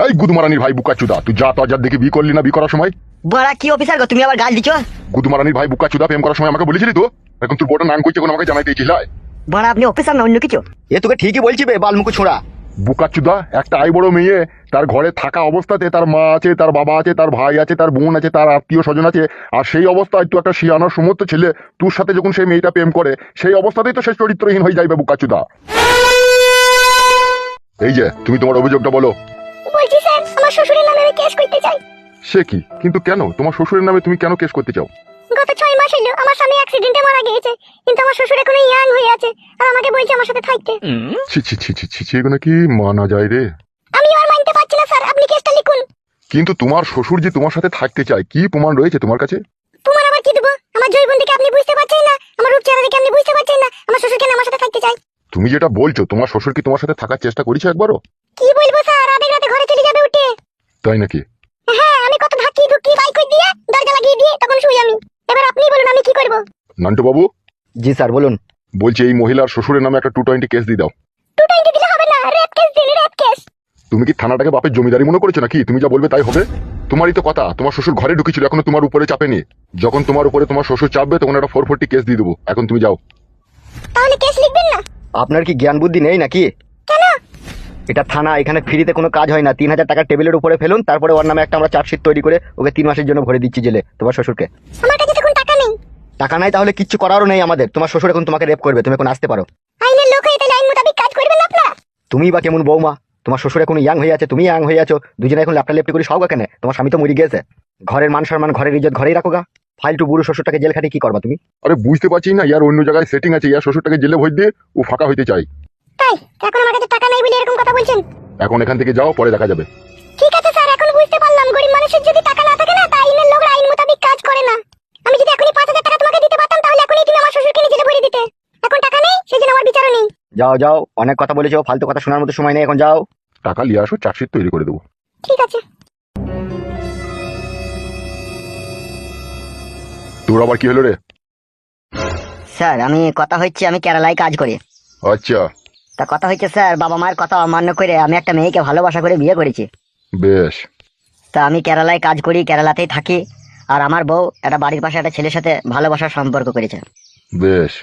এই গুদমারানির ভাই বুকাচুদা, তুই যা তো আজাদ দেখে বিয়ে করলি না বিয়ে করার সময়? বড়া কি অফিসার গো, তুমি আবার গাল দিছো? গুদমারানির ভাই বুকাচুদা প্রেম করার সময় আমাকে বলেছিলি তো? এখন তোর বড় নাম কইছে, কোন আমাকে জানাইতে দিছিস? বড়া আপনি অফিসার না অন্য কিছু? এ তোকে ঠিকই বলছি বে বালমুকু ছোড়া। বুকাচুদা, একটা আই বড় মেয়ে তার ঘরে থাকা অবস্থাতে তার মা আছে, তার বাবা আছে, তার ভাই আছে, তার বোন আছে, তার আত্মীয় স্বজন আছে, আর সেই অবস্থায় তুই একটা শিয়ানোর সমস্ত ছেলে তোর সাথে যখন সেই মেয়েটা প্রেম করে, সেই অবস্থাতেই তো সে চরিত্রহীন হয়ে যাইবে বুকাচুদা। এই যে তুমি তোমার অভিযোগটা বলো। বলছি স্যার, আমার শ্বশুরের নামে আমি কেস করতে চাই। সে কি? কিন্তু কেন? তোমার শ্বশুরের নামে তুমি কেন কেস করতে চাও? গত 6 মাস হলো আমার স্বামী অ্যাক্সিডেন্টে মারা গিয়েছে, কিন্তু আমার শ্বশুর এখনো ইয়াং হয়ে আছে আর আমাকে বলছে আমার সাথে থাকতে। ছি ছি ছি ছি ছি ছি, এগুলো কি মানা যায় রে? আমি আর মানতে পারছি না স্যার, আপনি কেসটা লিখুন। কিন্তু তোমার শ্বশুর যে তোমার সাথে থাকতে চায়, কি প্রমাণ রয়েছে তোমার কাছে? তোমার আবার কি দেবো? আমার জৈবন দেখে আপনি বুঝতে পারছেন না, আমার রূপ চেহারা দেখে আপনি বুঝতে পারছেন না আমার শ্বশুর কেন আমার সাথে থাকতে চায়? তুমি যেটা বলছো, তোমার শ্বশুর কি তোমার সাথে থাকার চেষ্টা করেছে একবারও? কি বলবো স্যার, আধেক রাতে ঘরে চলে যাবে উঠে। তাই নাকি? হ্যাঁ, আমি কত ধাক্কি ধুক্কি বাইক করে দিয়ে দরজা লাগিয়ে দিয়ে তখন শুই আমি। এবার আপনি বলুন আমি কি করব? নান্টু বাবু, জি স্যার বলুন। বলছি এই মহিলার শ্বশুরের নামে একটা 220 কেস দিয়ে দাও। 220 দিলে হবে না, রেপ কেস দিন, রেপ কেস। তুমি কি থানাটাকে বাপের জমিদারি মনে করেছো নাকি? তুমি যা বলবে তাই হবে? তোমারই তো কথা, তোমার শ্বশুর ঘরে ঢুকেছিল, এখনো তোমার উপরে চাপেনি। যখন তোমার উপরে তোমার শ্বশুর চাপবে তখন একটা 440 কেস দিয়ে দেবো। এখন তুমি যাও। তাহলে কেস লিখবেন না? আপনার কি জ্ঞান বুদ্ধি নেই নাকি? কেন? এটা থানা, এখানে ফ্রিতে কোনো কাজ হয় না। 3000 টাকা টেবিলের উপরে ফেলুন, তারপরে ওর নামে একটা আমরা চার্জশিট তৈরি করে ওকে 3 মাসের জন্য ভরে দিচ্ছি জেলে, তোমার শ্বশুরকে। আমার কাছে তখন টাকা নেই। টাকা নাই তাহলে কিচ্ছু করারও নেই আমাদের। তোমার শ্বশুর এখন তোমাকে রেপ করবে, তুমি এখন আসতে পারো। আইনের লোক হয়ে তাহলে আইন মোতাবেক কাজ করবেন আপনারা। তুমি বা কেমন বৌমা? তোমার শ্বশুর এখন ইয়াং হয়ে আছে, তুমি ইয়াং হয়ে আছো, দুজনে এখন ল্যাপটা লেপটি করে সব কেন? তোমার স্বামী তো মরে গেছে। ঘরের মান সম্মান, ঘরের ইজ্জত ঘরেই রাখো গা। ফালতু বুড়ো শ্বশুরটাকে জেল খাটিয়ে কি করবা তুমি? আরে বুঝতে পারছি না, ইয়ার অন্য জায়গায় সেটিং আছে, ইয়ার শ্বশুরটাকে জেলে ভরে দিয়ে ও ফাঁকা হইতে চাই। তাই এখন আমার কাছে টাকা নেই বলে এরকম কথা বলছেন? এখন এখান থেকে যাও, পরে দেখা যাবে। ঠিক আছে স্যার, এখন বুঝতে পারলাম গরিব মানুষের যদি টাকা না থাকে না, তা আইনের লোকরা আইন মোতাবেক কাজ করে না। আমি যদি এখনই 5000 টাকা তোমাকে দিতে পারতাম তাহলে এখনই তুমি আমার শ্বশুরকে নিয়ে জেলে ভরে দিতে। এখন টাকা নেই, সেজন্য আমার বিচারও নেই। যাও যাও, অনেক কথা বলেছো, ফালতু কথা শোনার মতো সময় নেই, এখন যাও। টাকা নিয়ে আসো, চার্জশিট তৈরি করে দেবো। ঠিক আছে। তোর আবার কি হলো রে? স্যার আমি কথা হচ্ছে আমি কেরালায় কাজ করি। আচ্ছা, তা কথা হচ্ছে স্যার, বাবা মায়ের কথা অমান্য করে আমি একটা মেয়েকে ভালোবাসা করে বিয়ে করেছি। বেশ। তা আমি কেরালায় কাজ করি, কেরালাতেই থাকি। আর আমার বউ একটা বাড়ির পাশে একটা ছেলের সাথে ভালোবাসার সম্পর্ক করেছে। বেশ।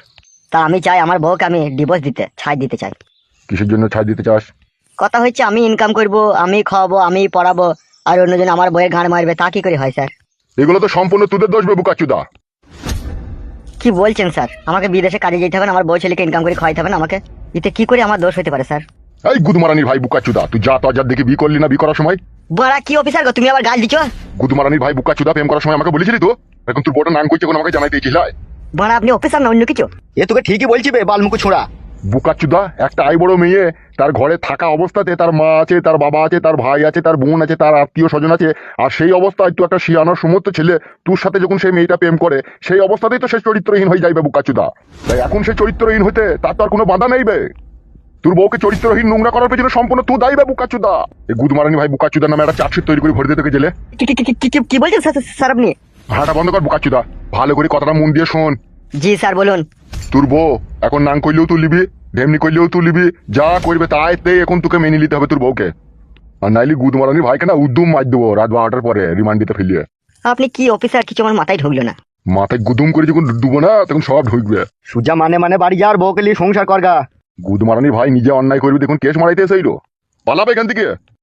তা আমি চাই আমার বউকে আমি ডিভোর্স দিতে, ছাই দিতে চাই। কিসের জন্য ছাড় দিতে চাস? কথা হচ্ছে আমি ইনকাম করব, আমি খাওয়াবো, আমি পড়াবো, আর অন্যজন আমার বইয়ের গাঁড় মারবে, তা কি করে হয় স্যার? এগুলো তো সম্পূর্ণ তোদের দোষ বে বুকাচুদা। কি বলছেন স্যার? আমাকে বিদেশে কাজে যেতে হবে না, আমার বউ ছেলেকে ইনকাম করে খাওয়াইতে হবে না আমাকে? এতে কি করে আমার দোষ হতে পারে স্যার? এই গুদমারানির ভাই বুকাচুদা, তুই যা তো আজাদ দেখে বিয়ে করলি না বিয়ে করার সময়? বড়া কি অফিসার গো, তুমি আবার গাল দিছো? গুদমারানির ভাই বুকাচুদা প্রেম করার সময় আমাকে বলেছিলি তো? এখন তোর বড় নাম কইছে, কোন আমাকে জানাইতে দিছিস? বড়া আপনি অফিসার না অন্য কিছু? এ তোকে ঠিকই বলছি বে বালমুকু ছোড়া। বুকাচুদা, একটা আই বড় মেয়ে তার ঘরে থাকা অবস্থাতে তার মা আছে, তার বাবা আছে, তার ভাই আছে, তার বোন আছে, তার আত্মীয় স্বজন আছে, আর সেই অবস্থায় তুই একটা শিয়ানোর সমস্ত ছেলে তোর সাথে যখন সেই মেয়েটা প্রেম করে, সেই অবস্থাতেই তো সে চরিত্রহীন হয়ে যাইবে বুকাচুদা। তাই এখন সে চরিত্রহীন হতে তার তো আর কোনো বাধা নেই বে। তোর বউকে চরিত্রহীন নোংরা করার পেছনে সম্পূর্ণ তুই দায়ী বে বুকাচুদা। এই গুদমারানি ভাই বুকাচুদার নামে একটা চার্জশিট তৈরি করে ভরে দিয়ে তোকে জেলে। কি বলছেন স্যার আপনি? ভাড়াটা বন্ধ কর বুকাচুদা, ভালো করে কথাটা মন দিয়ে শোন। জি স্যার বলুন। তোর বউ এখন নাং করলেও তুই লিবি, ঢেমনি করলেও তুই লিবি, যা করবে তাই এখন তোকে মেনে নিতে হবে তোর বউকে। আর নাইলে গুদমারানি ভাইকে না উদ্যম মার দেবো রাত 12টার পরে রিমান্ড দিতে ফেলিয়ে। আপনি কি অফিসার? কিছু আমার মাথায় ঢুকলো না। মাথায় গুদুম করে যখন ডুবো না তখন সব ঢুকবে। সুজা মানে বাড়ি যাওয়ার বউকে নিয়ে সংসার করগা। গুদমারানি ভাই নিজে অন্যায় করবি, দেখুন কেস মারাইতে এসেইলো, পালাবে এখান থেকে।